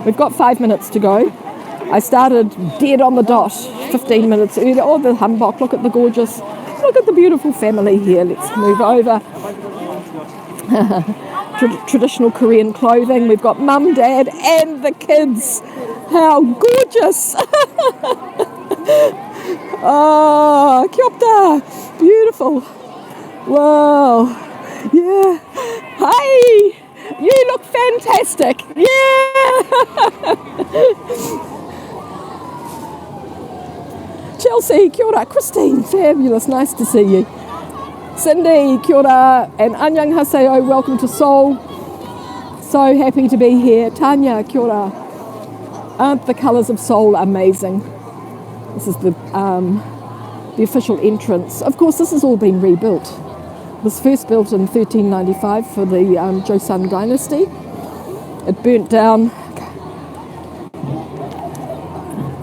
We've got 5 minutes to go. I started dead on the dot 15 minutes earlier. Oh, the hanbok, look at the gorgeous, look at the beautiful family here. Let's move over. Traditional Korean clothing. We've got mum, dad and the kids. How gorgeous. Oh, kyopta. Beautiful. Wow. Yeah. Hi. You look fantastic. Yeah. Chelsea, kia ora. Christine, fabulous. Nice to see you. Cindy, kia ora. And annyeonghaseyo, welcome to Seoul. So happy to be here. Tanya, kia ora. Aren't the colours of Seoul amazing? This is the official entrance. Of course, this has all been rebuilt. It was first built in 1395 for the Joseon dynasty. It burnt down.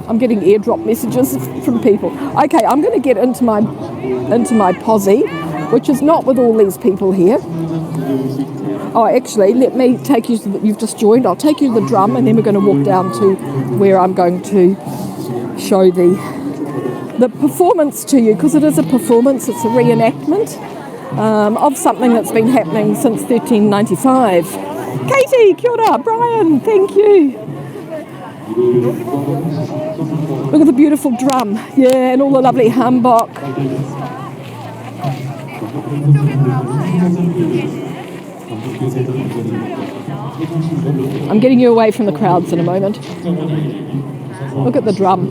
I'm getting airdrop messages from people. Okay, I'm going to get into my posse, which is not with all these people here. Oh, actually, let me take you to you've just joined. I'll take you to the drum, and then we're going to walk down to where I'm going to show the performance to you, because it is a performance. It's a reenactment of something that's been happening since 1395. Katie, kia ora. Brian, thank you. Look at the beautiful drum, yeah, and all the lovely hanbok. I'm getting you away from the crowds in a moment. Look at the drum.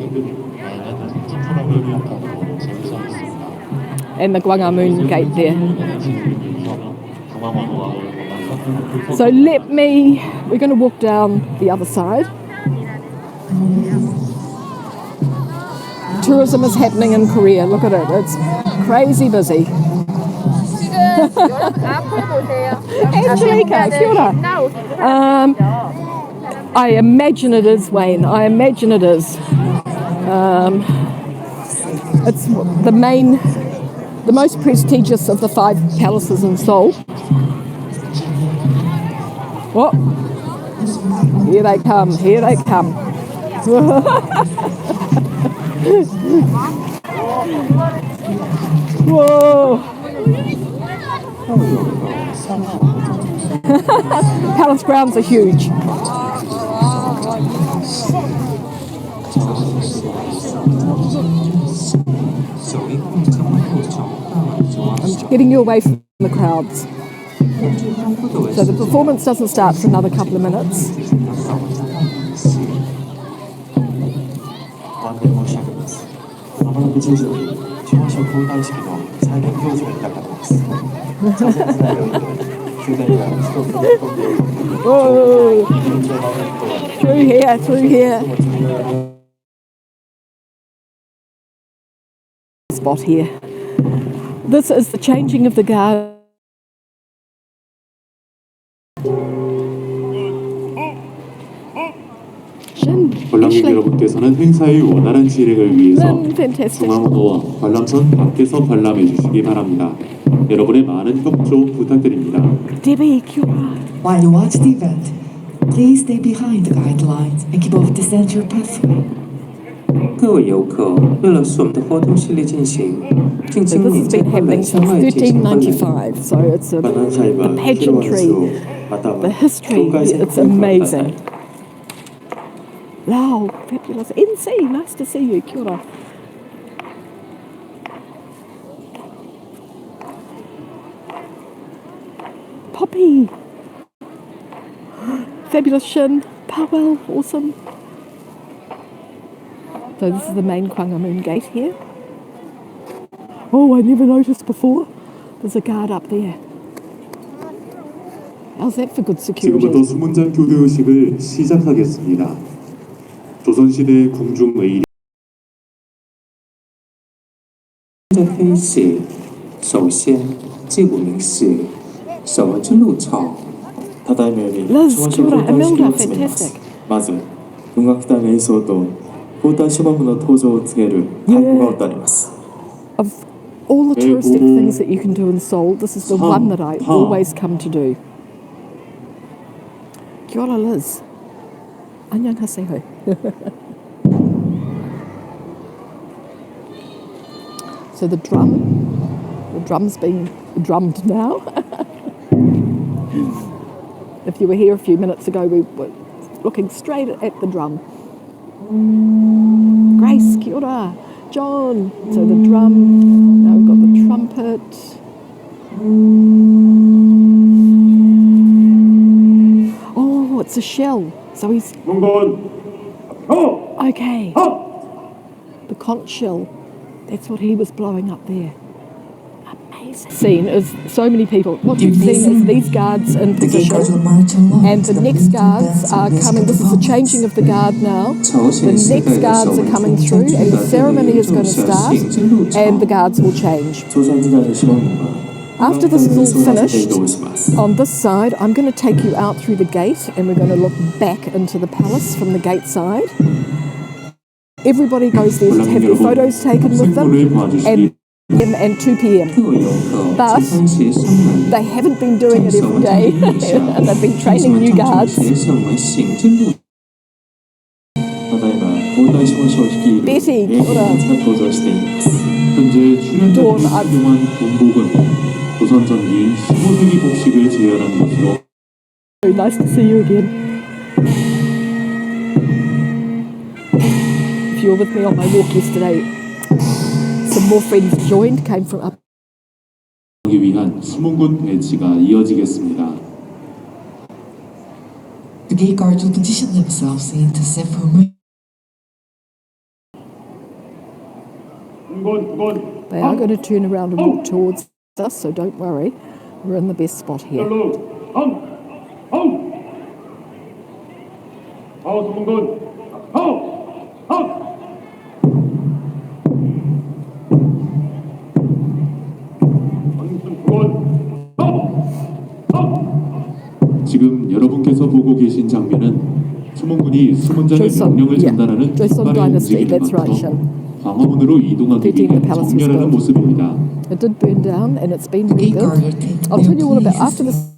And the Gwangamun gate there. So we're going to walk down the other side. Tourism is happening in Korea. Look at it. It's crazy busy. Angelica, kia ora. I imagine it is, Wayne. I imagine it is. It's the most prestigious of the 5 palaces in Seoul. Oh, here they come. Here they come. Whoa! Palace grounds are huge. I'm getting you away from the crowds. So the performance doesn't start for another couple of minutes. Whoa. Through here. Spot here. This is the changing of the guard. 관람객 여러분께서는 행사의 원활한 진행을 위해서 중앙호와 관람선 밖에서 관람해 주시기 바랍니다. 여러분의 많은 협조 부탁드립니다. While you watch the event, please stay behind the guidelines and keep off the central pathway. 各位游客，为了使我们的活动顺利进行，敬请您在观览箱外进行观览。 So it's the pageantry, the history, it's amazing. Wow, fabulous. NC, nice to see you. Kia ora. Poppy. Fabulous Shin. Powell, awesome. So this is the main Gwangamun gate here. Oh, I never noticed before. There's a guard up there. How's that for good security? 지금부터 수문장 교대 의식을 시작하겠습니다. 조선시대 궁중의 飞行，首先祭舞仪式，手握之路草。ただいまより Liz, kia ora. Imelda, fantastic. まず文楽隊の演奏と皇太子幕府の登場を告げる太鼓が歌われます。 Of all the touristic things that you can do in Seoul, this is the one that I always come to do. Kia ora, Liz. 안녕하세요. So the drum's being drummed now. If you were here a few minutes ago, we were looking straight at the drum. Grace, kia ora. John, so the drum, now we've got the trumpet. Oh, it's a shell. So he's... Okay. The conch shell. That's what he was blowing up there. Amazing. Scene is so many people. What you've seen is these guards in position, and the next guards are coming. This is the changing of the guard now. The next guards are coming through, and the ceremony is going to start, and the guards will change. After this is all finished, on this side, I'm going to take you out through the gate, and we're going to look back into the palace from the gate side. Everybody goes there to have their photos taken with them, and 2 p.m. But they haven't been doing it every day. They've been training new guards. Betty, 현재 출연자 중에 군복은 조선 전기인 15세기 복식을 재현한 것으로. Very nice to see you again. If you were with me on my walk yesterday, some more friends joined, came from up. 하기 위한 수문군 배치가 이어지겠습니다. The gate guards will position themselves into several. They are going to turn around and walk towards us, so don't worry. We're in the best spot here. 지금 여러분께서 보고 계신 장면은 수문군이 수문장의 명령을 전달하는 깃발의 움직임을 맡아서 광화문으로 이동하기 위해 정렬하는 모습입니다. It did burn down and it's been rebuilt. I'll tell you all about after this.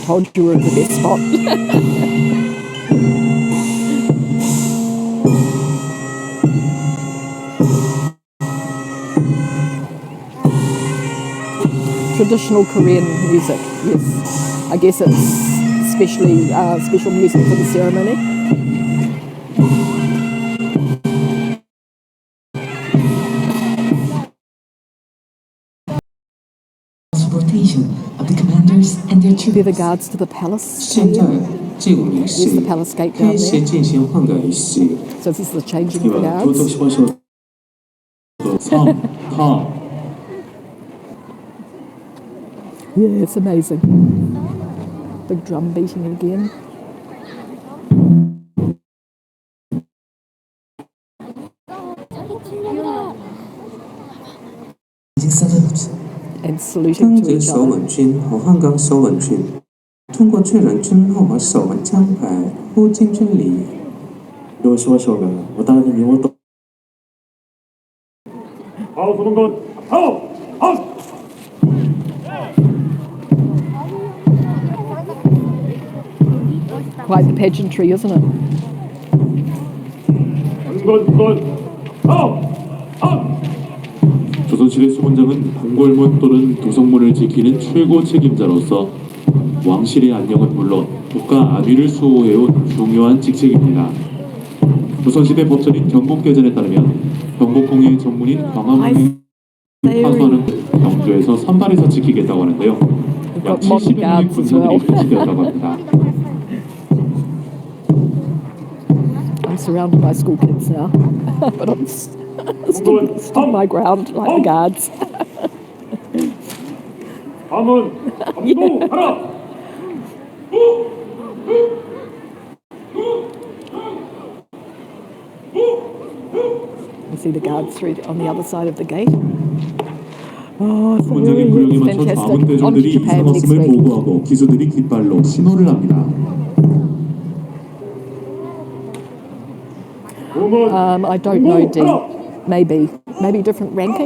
Told you we're in the best spot. Traditional Korean music, yes. I guess it's special music for the ceremony. Transportation of the commanders and their troops. They're the guards to the palace. There's the palace gate down there. So this is the changing of the guards. Yeah, it's amazing. Big drum beating again. Salute. And saluting to each 守 other. 稳军和汉江守稳军通过确认军号和守稳奖牌赴进军礼。よしましょうが、お互いに身元。Quite the pageantry, isn't it? 조선시대 수문장은 궁궐문 또는 도성문을 지키는 최고 책임자로서 왕실의 안녕은 물론 국가 안위를 수호해온 중요한 직책입니다. 조선시대 법전인 경복대전에 따르면 경복궁의 전문인 광화문을 파수하는 경주에서 선발해서 지키겠다고 하는데요. 약 70여 명의 군사들이 배치되었다고 합니다. I'm surrounded by school kids now, but I'm stood my ground like the guards. You see the guards through on the other side of the gate. Oh, it's 수문장의 구령에 맞춰 fantastic. 좌문 On to 대전들이 Japan next 이상없음을 week. 보고하고 기수들이 깃발로 신호를 합니다. I don't know, Dee. Maybe different ranking.